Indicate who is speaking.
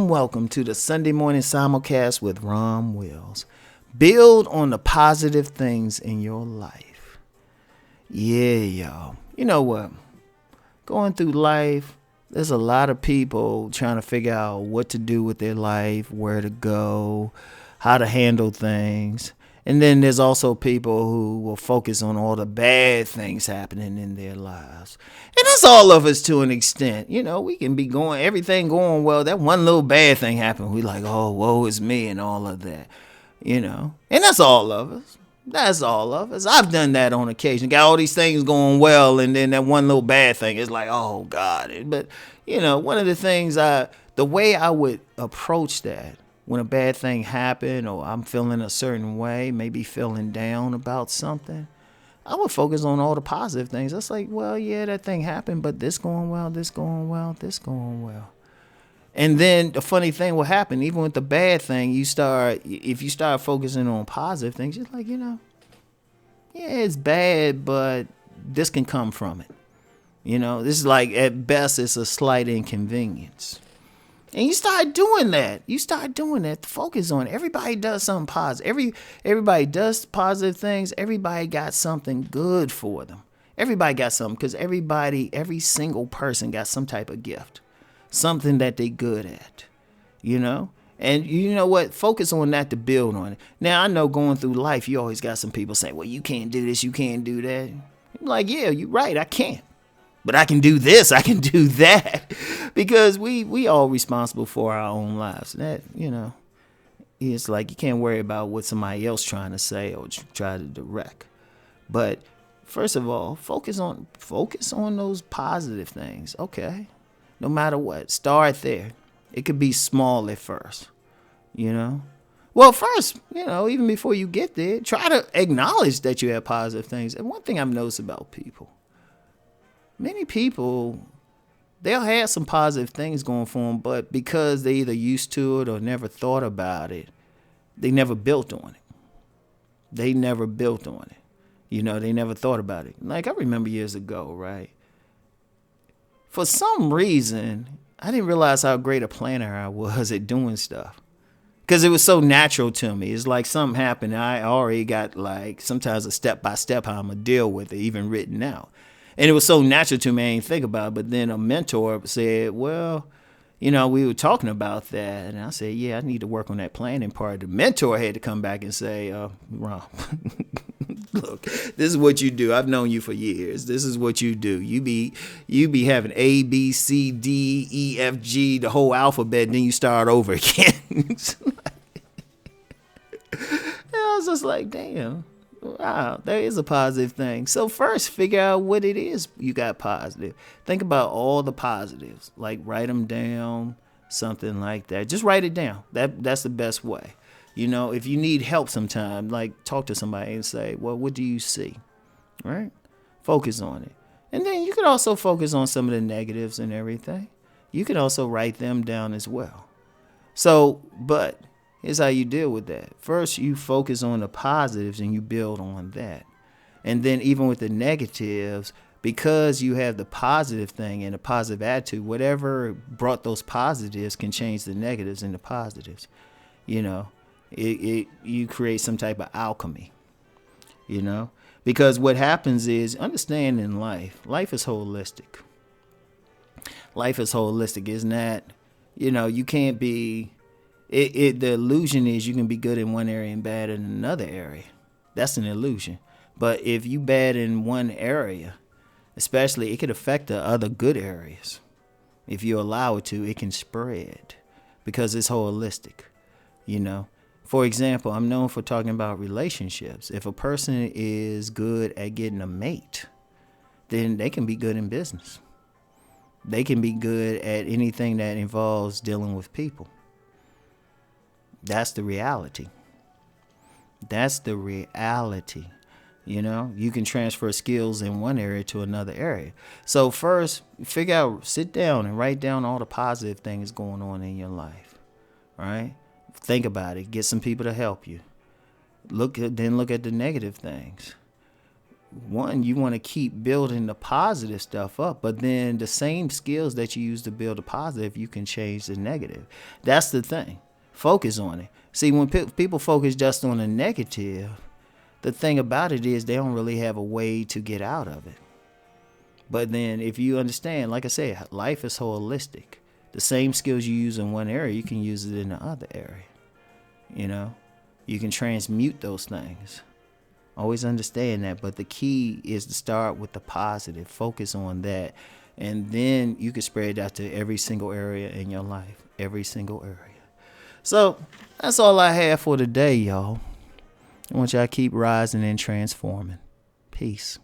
Speaker 1: Welcome to the Sunday morning simulcast with Rom Wills. Build on the positive things in your life. Yeah, y'all. You know what? Going through life, there's a lot of people trying to figure out what to do with their life, where to go, how to handle things. And then there's also people who will focus on all the bad things happening in their lives. And that's all of us to an extent. You know, we can be everything going well. That one little bad thing happened. We like, oh, woe is me and all of that. You know, and that's all of us. That's all of us. I've done that on occasion. Got all these things going well, and then that one little bad thing is like, oh, God. But, you know, one of the things the way I would approach that, when a bad thing happened or I'm feeling a certain way, maybe feeling down about something, I would focus on all the positive things. That's like, well, yeah, that thing happened, but this going well, this going well, this going well. And then the funny thing will happen, even with the bad thing, if you start focusing on positive things, you're like, you know, yeah, it's bad, but this can come from it. You know, this is like, at best, it's a slight inconvenience. And you start doing that. Focus on it. Everybody does something positive. Everybody does positive things. Everybody got something good for them. Everybody got something, because every single person got some type of gift, something that they good at, you know? And you know what? Focus on that to build on it. Now, I know going through life, you always got some people saying, well, you can't do this, you can't do that. I'm like, yeah, you're right, I can't. But I can do this, I can do that. Because we all responsible for our own lives. That, you know, it's like you can't worry about what somebody else trying to say or try to direct. But first of all, focus on those positive things, okay? No matter what, start there. It could be small at first, you know? Well, first, you know, even before you get there, try to acknowledge that you have positive things. And one thing I've noticed about people, many people, they'll have some positive things going for them, but because they either used to it or never thought about it, they never built on it. You know, they never thought about it. Like, I remember years ago, right? For some reason, I didn't realize how great a planner I was at doing stuff. Because it was so natural to me. It's like something happened, and I already got, like, sometimes a step-by-step how I'm going to deal with it, even written out. And it was so natural to me, I didn't think about it. But then a mentor said, well, you know, we were talking about that. And I said, yeah, I need to work on that planning part. The mentor had to come back and say, Ron, look, this is what you do. I've known you for years. This is what you do. You be having A, B, C, D, E, F, G, the whole alphabet, and then you start over again. And I was just like, damn. Wow, that is a positive thing. So first, figure out what it is you got positive. Think about all the positives. Like, write them down, something like that. Just write it down. That's the best way. You know, if you need help sometime, like, talk to somebody and say, well, what do you see? Right? Focus on it. And then you can also focus on some of the negatives and everything. You can also write them down as well. So, but here's how you deal with that. First, you focus on the positives and you build on that. And then even with the negatives, because you have the positive thing and a positive attitude, whatever brought those positives can change the negatives into positives. You know, you create some type of alchemy, you know, because what happens is, understand in life is holistic. Life is holistic. Isn't that, you know, you can't be, the illusion is you can be good in one area and bad in another area. That's an illusion. But if you bad in one area, especially, it could affect the other good areas. If you allow it to, it can spread because it's holistic, you know. For example, I'm known for talking about relationships. If a person is good at getting a mate, then they can be good in business. They can be good at anything that involves dealing with people. That's the reality. That's the reality. You can transfer skills in one area to another area. So first, sit down and write down all the positive things going on in your life, right? Think about it. Get some people to help you. Look at the negative things. One, you want to keep building the positive stuff up, but then the same skills that you use to build the positive, you can change the negative. That's the thing. Focus on it. See, when people focus just on the negative, the thing about it is they don't really have a way to get out of it. But then if you understand, like I said, life is holistic. The same skills you use in one area, you can use it in the other area. You can transmute those things. Always understand that. But the key is to start with the positive. Focus on that. And then you can spread that to every single area in your life. Every single area. So that's all I have for today, y'all. I want y'all to keep rising and transforming. Peace.